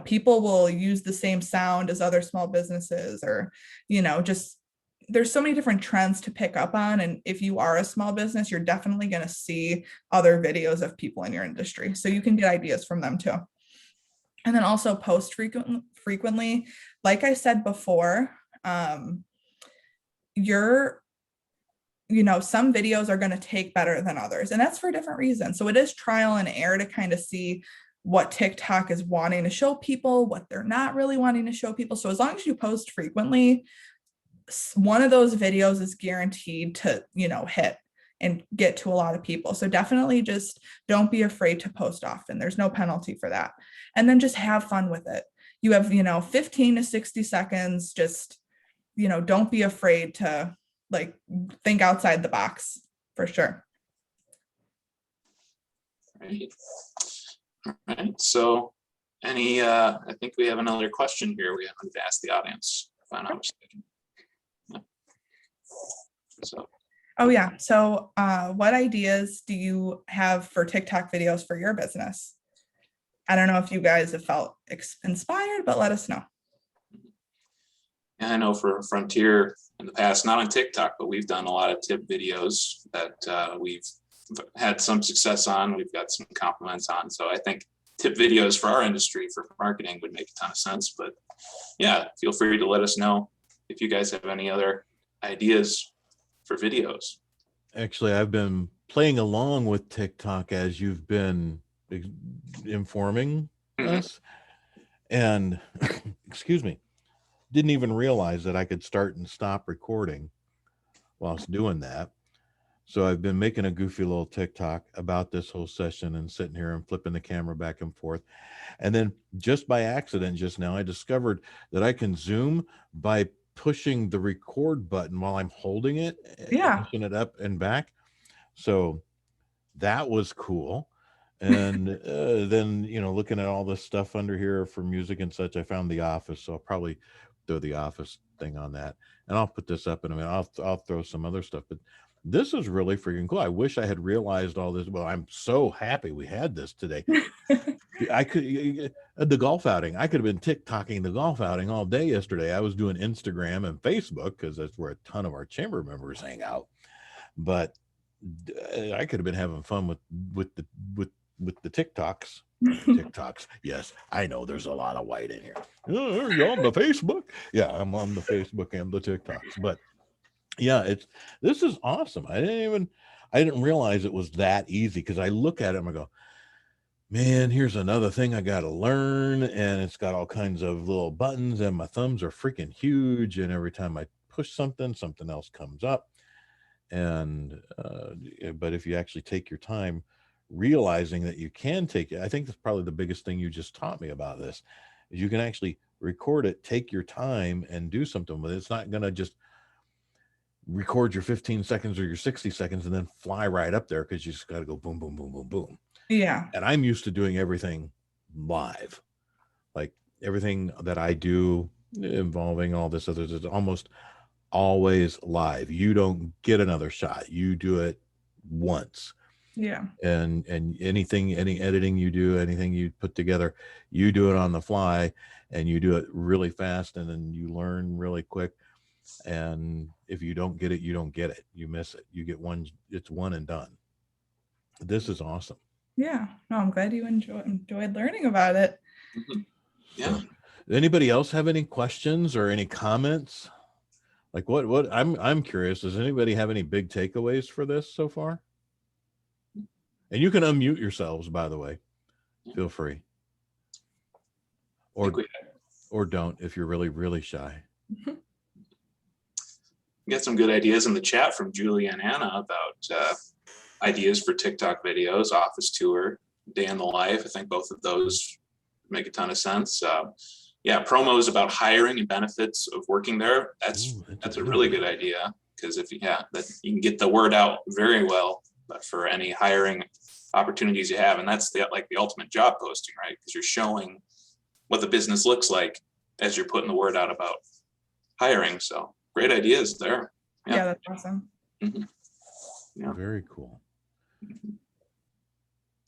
S3: People will use the same sound as other small businesses, or, just there's so many different trends to pick up on. And if you are a small business, you're definitely going to see other videos of people in your industry. So you can get ideas from them too. And then also post frequently. Like I said before, some videos are going to take better than others, and that's for different reasons. So it is trial and error to kind of see what TikTok is wanting to show people, what they're not really wanting to show people. So as long as you post frequently, one of those videos is guaranteed to, hit and get to a lot of people. So definitely just don't be afraid to post often. There's no penalty for that. And then just have fun with it. You have, 15 to 60 seconds. Just, don't be afraid to think outside the box, for sure.
S2: Right. All right. So I think we have another question here we haven't asked the audience, if I'm not mistaken. So
S3: Oh yeah. So what ideas do you have for TikTok videos for your business? I don't know if you guys have felt inspired, but let us know.
S2: and I know for Frontier in the past, not on TikTok, but we've done a lot of tip videos that we've had some success on. We've got some compliments on. So I think tip videos for our industry for marketing would make a ton of sense. But yeah, feel free to let us know if you guys have any other ideas for videos.
S1: Actually, I've been playing along with TikTok as you've been informing
S2: Mhm.
S1: us. And excuse me, didn't even realize that I could start and stop recording whilst doing that. So I've been making a goofy little TikTok about this whole session and sitting here and flipping the camera back and forth. And then just by accident just now, I discovered that I can zoom by pushing the record button while I'm holding it,
S3: Yeah.
S1: pushing it up and back. So that was cool. And then, looking at all this stuff under here for music and such, I found The Office. So I'll probably throw The Office thing on that. And I'll put this up in a minute. I'll throw some other stuff. But this is really freaking cool. I wish I had realized all this. Well, I'm so happy we had this today. I could, the golf outing, I could have been TikToking the golf outing all day yesterday. I was doing Instagram and Facebook because that's where a ton of our chamber members hang out. But I could have been having fun with the TikToks. TikToks. Yes, I know there's a lot of white in here. Oh, you're on the Facebook. Yeah, I'm on the Facebook and the TikToks. But yeah, this is awesome. I didn't realize it was that easy because I look at it and I go, man, here's another thing I got to learn. And it's got all kinds of little buttons and my thumbs are freaking huge. And every time I push something else comes up. And, but if you actually take your time realizing that you can take it, I think that's probably the biggest thing you just taught me about this is you can actually record it, take your time and do something with it. It's not going to just record your 15 seconds or your 60 seconds and then fly right up there because you just got to go boom, boom, boom, boom, boom.
S3: Yeah.
S1: And I'm used to doing everything live. Like everything that I do involving all this other is almost always live. You don't get another shot. You do it once.
S3: Yeah.
S1: And any editing you do, anything you put together, you do it on the fly and you do it really fast and then you learn really quick. And if you don't get it, you don't get it. You miss it. You get one, it's one and done. This is awesome.
S3: Yeah. No, I'm glad you enjoyed learning about it.
S2: Mhm. Yeah.
S1: So, anybody else have any questions or any comments? Like what I'm curious, does anybody have any big takeaways for this so far? And you can unmute yourselves, by the way. Feel free. Or don't if you're really, really shy.
S2: We got some good ideas in the chat from Julie and Anna about ideas for TikTok videos, office tour, day in the life. I think both of those make a ton of sense. Yeah, promos about hiring and benefits of working there. That's a really good idea because that you can get the word out very well for any hiring opportunities you have, and that's the ultimate job posting, right? Because you're showing what the business looks like as you're putting the word out about hiring. So great ideas there.
S3: Yeah, that's awesome.
S2: Mm-hmm. Yeah.
S1: Very cool.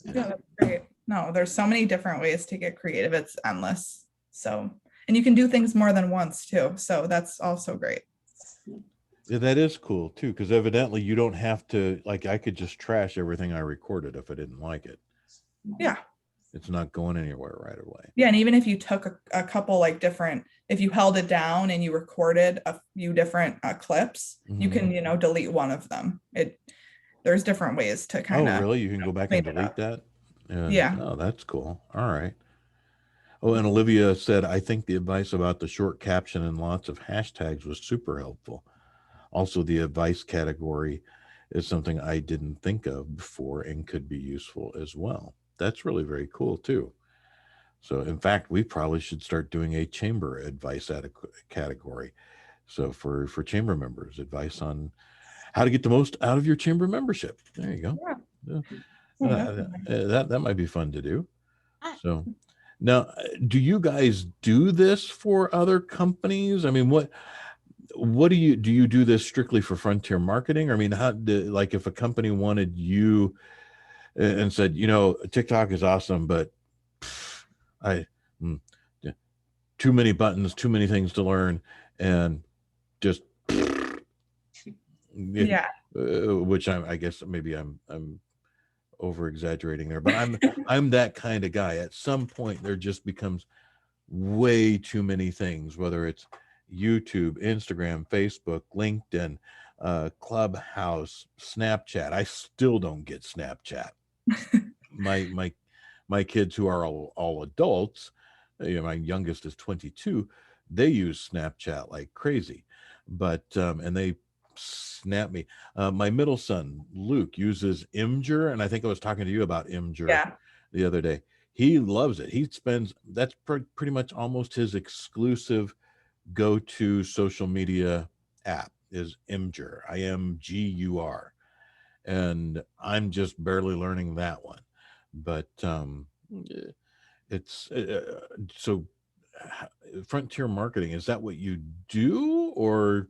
S3: Yeah, that's great. No, there's so many different ways to get creative. It's endless. So, and you can do things more than once too. So that's also great.
S1: Yeah, that is cool too, because evidently you don't have to, like, I could just trash everything I recorded if I didn't like it.
S3: Yeah.
S1: It's not going anywhere right away.
S3: Yeah. And even if you took a couple if you held it down and you recorded a few different clips, you can, delete one of them. There's different ways to kind of.
S1: Oh, really? You can go back and delete that?
S3: Yeah.
S1: Oh, that's cool. All right. Oh, and Olivia said, I think the advice about the short caption and lots of hashtags was super helpful. Also, the advice category is something I didn't think of before and could be useful as well. That's really very cool too. So in fact, we probably should start doing a chamber advice category. So for chamber members, advice on how to get the most out of your chamber membership. There you go. Yeah. That might be fun to do. So now, do you guys do this for other companies? I mean, what do you do this strictly for Frontier Marketing? I mean, like if a company wanted you and said, TikTok is awesome, but I yeah, too many buttons, too many things to learn, and just
S3: Yeah.
S1: which I guess maybe I'm over exaggerating there, but I'm that kind of guy. At some point, there just becomes way too many things, whether it's YouTube, Instagram, Facebook, LinkedIn, Clubhouse, Snapchat. I still don't get Snapchat. my kids who are all adults, my youngest is 22, they use Snapchat like crazy, but and they snap me. My middle son Luke uses Imgur, and I think I was talking to you about Imgur
S3: Yeah.
S1: the other day. He loves it. That's pretty much almost his exclusive go-to social media app is Imgur, Imgur, and I'm just barely learning that one. But it's so Frontier Marketing, is that what you do, or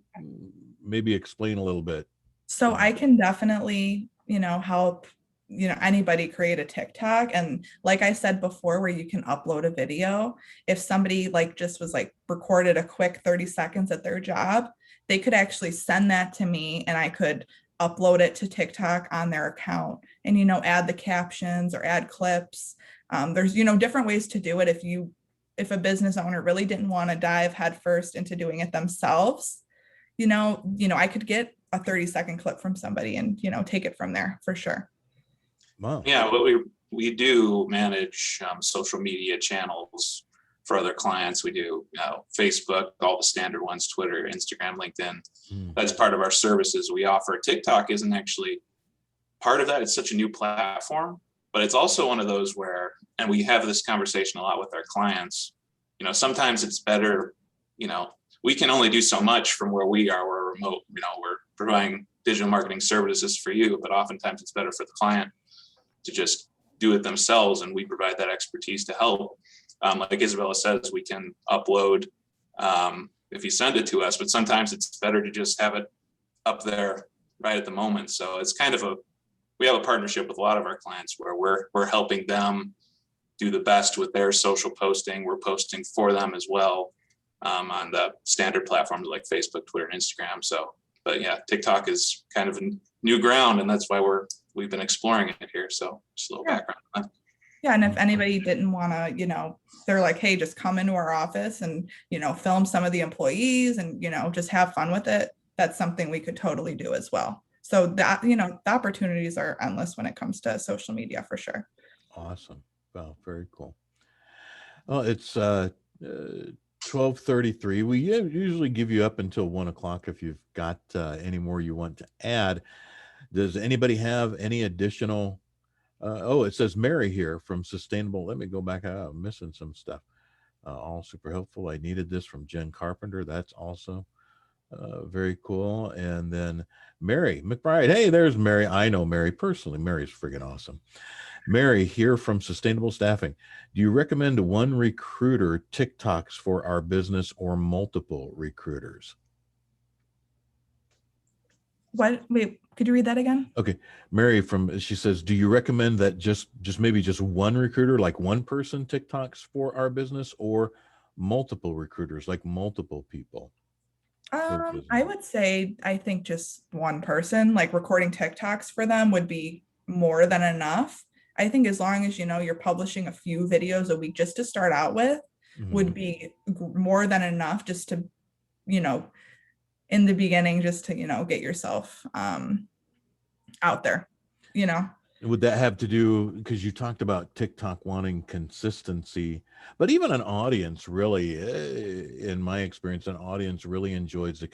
S1: maybe explain a little bit?
S3: So I can definitely, help, anybody create a TikTok. And like I said before, where you can upload a video, if somebody like just was like recorded a quick 30 seconds at their job, they could actually send that to me and I could upload it to TikTok on their account and, add the captions or add clips. There's, different ways to do it. If a business owner really didn't want to dive headfirst into doing it themselves, I could get a 30-second clip from somebody and, take it from there for sure.
S1: Wow.
S2: Yeah, what we do manage social media channels for other clients. We do Facebook, all the standard ones, Twitter, Instagram, LinkedIn. That's part of our services we offer. TikTok isn't actually part of that. It's such a new platform, but it's also one of those where, and we have this conversation a lot with our clients, sometimes it's better, we can only do so much from where we are. We're remote, we're providing digital marketing services for you, but oftentimes it's better for the client to just do it themselves. And we provide that expertise to help. Like Isabella says, we can upload if you send it to us, but sometimes it's better to just have it up there right at the moment. So it's kind of we have a partnership with a lot of our clients where we're helping them do the best with their social posting. We're posting for them as well on the standard platforms like Facebook, Twitter, and Instagram. So, but yeah, TikTok is kind of a new ground, and that's why we've been exploring it here. So just a little background on that.
S3: Yeah. And if anybody didn't want to, they're like, hey, just come into our office and, film some of the employees and, just have fun with it. That's something we could totally do as well. So that, the opportunities are endless when it comes to social media for sure.
S1: Awesome. Wow. Very cool. Well, it's 12:33. We usually give you up until 1:00 if you've got any more you want to add. Does anybody have any additional? It says Mary here from Sustainable. Let me go back. I'm missing some stuff. All super helpful. I needed this from Jen Carpenter. That's also very cool. And then Mary McBride. Hey, there's Mary. I know Mary personally. Mary's friggin' awesome. Mary here from Sustainable Staffing. Do you recommend one recruiter TikToks for our business or multiple recruiters?
S3: What? Wait, could you read that again?
S1: Okay. Mary she says, do you recommend that just maybe just one recruiter, like one person TikToks for our business, or multiple recruiters, like multiple people?
S3: I would say, I think just one person, like recording TikToks for them would be more than enough. I think as long as, you're publishing a few videos a week just to start out with would be more than enough just to, in the beginning, just to, get yourself out there,
S1: Would that have to do, because you talked about TikTok wanting consistency, but even an audience really, in my experience, an audience really enjoys the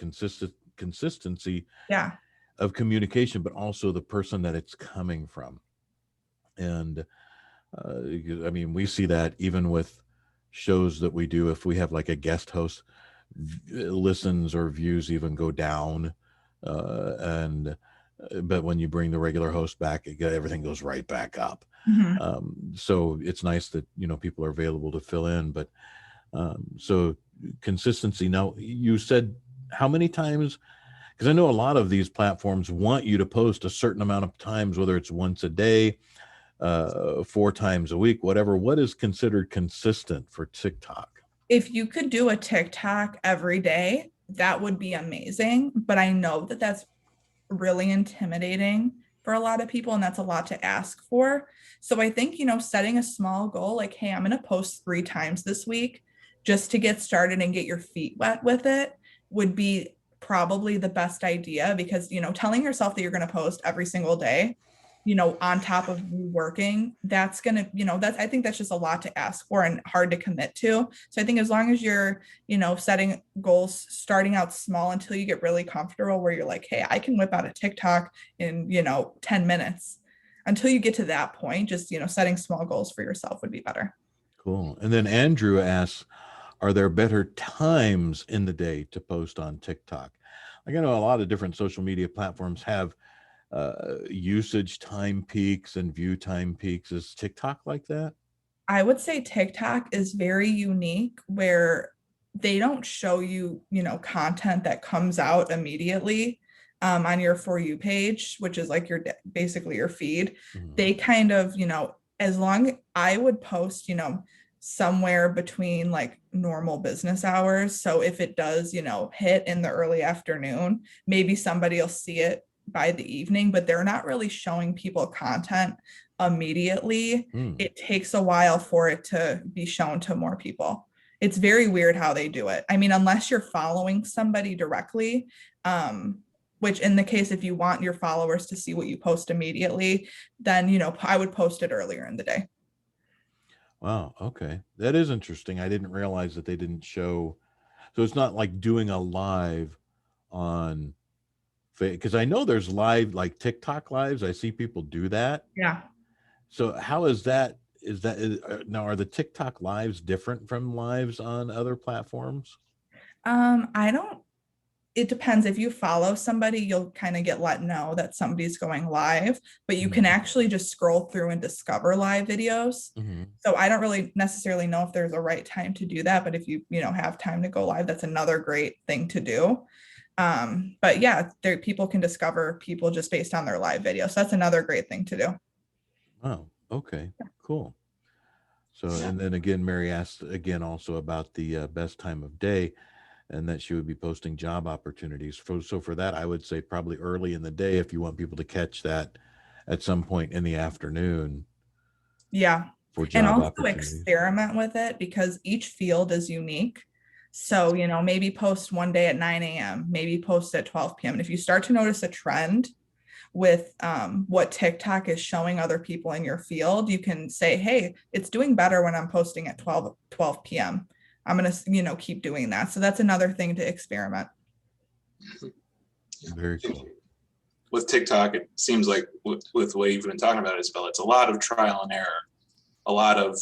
S1: consistency of communication, but also the person that it's coming from. And I mean, we see that even with shows that we do, if we have like a guest host, listens or views even go down, but when you bring the regular host back, everything goes right back up. So it's nice that people are available to fill in, but so consistency. Now you said how many times? Because I know a lot of these platforms want you to post a certain amount of times, whether it's once a day, 4 times a week, whatever. What is considered consistent for TikTok?
S3: If you could do a TikTok every day, that would be amazing. But I know that that's really intimidating for a lot of people, and that's a lot to ask for. So I think, setting a small goal like, hey, I'm going to post 3 times this week just to get started and get your feet wet with it would be probably the best idea, because, telling yourself that you're going to post every single day, on top of you working, that's going to, I think that's just a lot to ask for and hard to commit to. So I think as long as you're, setting goals, starting out small until you get really comfortable where you're like, hey, I can whip out a TikTok in, 10 minutes. Until you get to that point, just, setting small goals for yourself would be better.
S1: Cool. And then Andrew asks, are there better times in the day to post on TikTok? Like, I know a lot of different social media platforms have usage time peaks and view time peaks. Is TikTok like that?
S3: I would say TikTok is very unique where they don't show you, content that comes out immediately on your For You page, which is like basically your feed.
S1: Mhm.
S3: They kind of, as long I would post, somewhere between like normal business hours. So if it does, hit in the early afternoon, maybe somebody will see it by the evening, but they're not really showing people content immediately. It takes a while for it to be shown to more people. It's very weird how they do it. I mean, unless you're following somebody directly, which in the case, if you want your followers to see what you post immediately, then, I would post it earlier in the day.
S1: Wow. Okay. That is interesting. I didn't realize that they didn't show. So it's not like doing a live on, because I know there's live, like TikTok lives. I see people do that.
S3: Yeah.
S1: So how is that? Now, are the TikTok lives different from lives on other platforms?
S3: I don't, it depends. If you follow somebody, you'll kind of get let know that somebody's going live, but you can
S1: Mhm.
S3: actually just scroll through and discover live videos.
S1: Mhm.
S3: So I don't really necessarily know if there's a right time to do that, but if you, have time to go live, that's another great thing to do. But yeah, there people can discover people just based on their live video. So that's another great thing to do.
S1: Oh, okay, cool. So, and then again, Mary asked again also about the best time of day, and that she would be posting job opportunities. So for that, I would say probably early in the day if you want people to catch that at some point in the afternoon
S3: Yeah.
S1: for
S3: And
S1: job
S3: also
S1: opportunities.
S3: experiment with it because each field is unique. So, maybe post one day at 9 a.m., maybe post at 12 p.m. And if you start to notice a trend with what TikTok is showing other people in your field, you can say, hey, it's doing better when I'm posting at 12 p.m. I'm going to, keep doing that. So that's another thing to experiment.
S1: Very cool.
S2: With TikTok, it seems like with the way you've been talking about it, Isabel, it's a lot of trial and error, a lot of,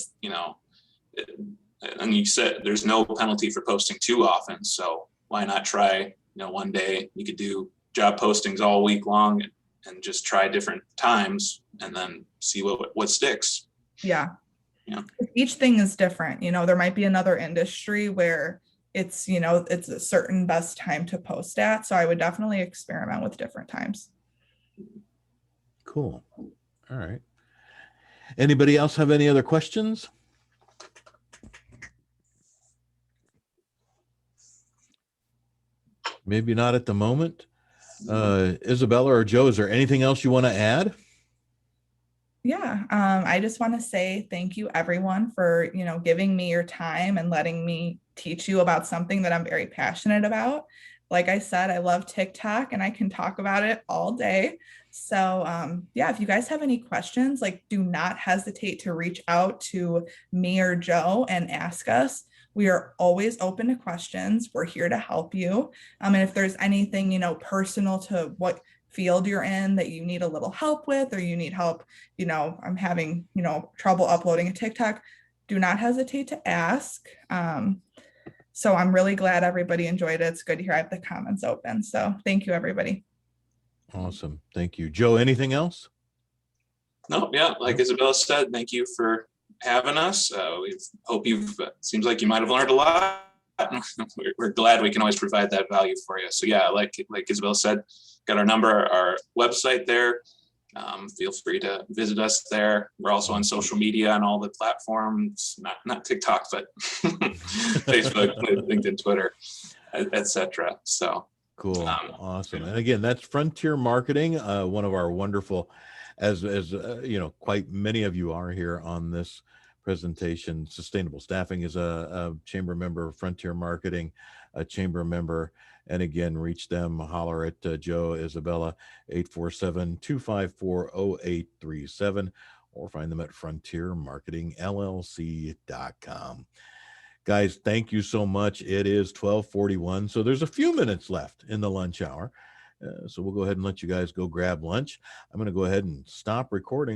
S2: and you said there's no penalty for posting too often. So why not try, one day you could do job postings all week long and just try different times and then see what sticks.
S3: Yeah.
S2: Yeah.
S3: Each thing is different. There might be another industry where it's, it's a certain best time to post at. So I would definitely experiment with different times.
S1: Cool. All right. Anybody else have any other questions? Maybe not at the moment. Isabella or Joe, is there anything else you want to add?
S3: Yeah, I just want to say thank you everyone for, giving me your time and letting me teach you about something that I'm very passionate about. Like I said, I love TikTok and I can talk about it all day. So yeah, if you guys have any questions, like do not hesitate to reach out to me or Joe and ask us. We are always open to questions. We're here to help you. And if there's anything, personal to what field you're in that you need a little help with, or you need help, I'm having, trouble uploading a TikTok, do not hesitate to ask. So I'm really glad everybody enjoyed it. It's good to hear I have the comments open. So thank you, everybody.
S1: Awesome. Thank you. Joe, anything else?
S2: No, yeah, like Isabella said, thank you for having us. We hope seems like you might have learned a lot. we're glad we can always provide that value for you. So yeah, like Isabel said, got our number, our website there. Feel free to visit us there. We're also on social media on all the platforms, not TikTok, but Facebook, LinkedIn, Twitter, etc. So
S1: cool, awesome. And again, that's Frontier Marketing, one of our wonderful, as you know, quite many of you are here on this presentation. Sustainable Staffing is a chamber member, Frontier Marketing, a chamber member. And again, reach them, holler at Joe, Isabella, 847-254-0837, or find them at frontiermarketingllc.com. Guys, thank you so much. It is 12:41, so there's a few minutes left in the lunch hour. So we'll go ahead and let you guys go grab lunch. I'm going to go ahead and stop recording.